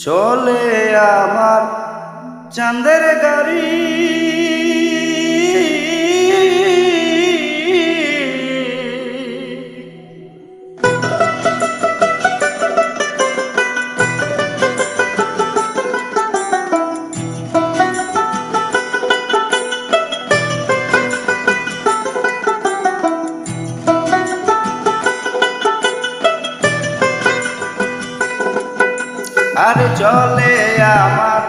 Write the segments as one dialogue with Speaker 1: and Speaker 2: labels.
Speaker 1: চলে আমার চাঁদের গাড়ি আরে চলে আমার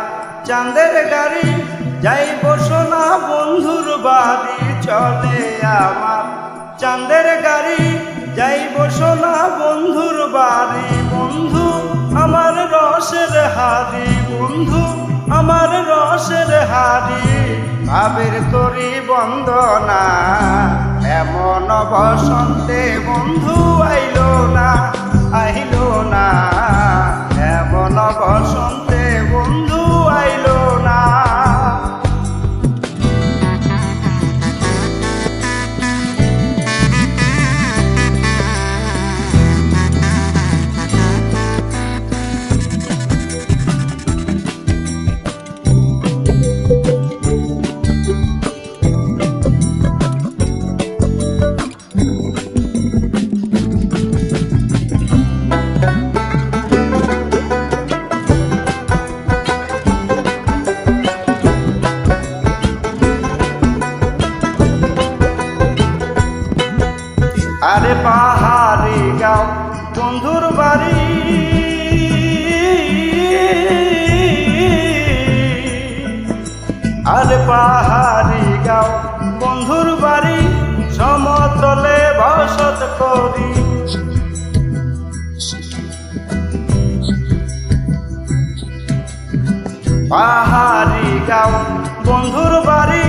Speaker 1: চাঁদের গাড়ি যাইব সোনা বন্ধুর বাড়ি। চলে আমার চাঁদের গাড়ি যাইব সোনা বন্ধুর বাড়ি। বন্ধু আমার রসের হাড়ি, বন্ধু আমার রসের হাড়ি। ভাবের করি বন্দনা এমন বসন্তে বন্ধু আইলো না, আইলো না। এমন বসন্তে বন্ধু আইলো না। আরে পাহাড়ি গাঁও বন্ধুর বাড়ি, আরে পাহাড়ি গাঁও বন্ধুর বাড়ি। সমতলে বসত করি, পাহাড়ি গাঁও বন্ধুর বাড়ি।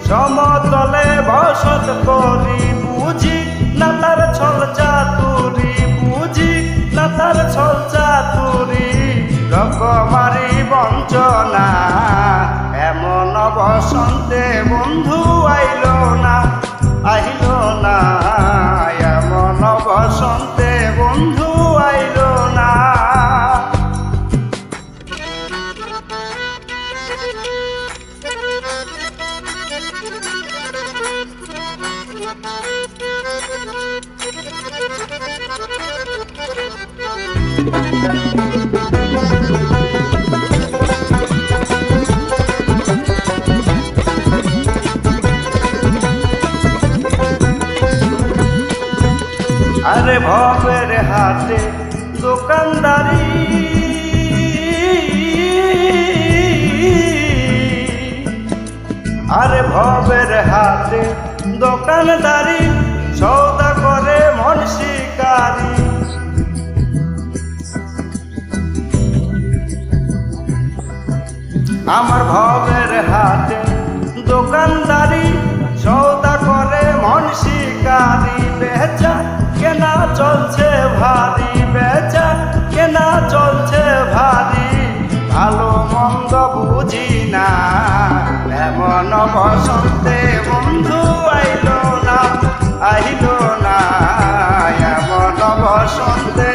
Speaker 1: সমতলে বসত করি, বুঝি না তার ছল চাতুরি, বুঝি না তার ছল চাতুরি। রকমারি বঞ্চনা এমন বসন্তে বন্ধু আইলো না, আইলো না। এমন বসন্তে বন্ধু আইলো না। আরে ভবের হাতে দোকানদারি, আরে ভবের হাতে দোকানদারি। সৌদা করে মন শিকারি, আমার ভবের হাতে দোকানদারি। সৌদা করে মন শিকারি। বেচা কেনা চলছে ভারী, বেচা কেনা চলছে ভারী। ভালো মন্দ বুঝি না এমন বসন্তে বন্ধু আইলো না, আইলো না। এমন বসন্তে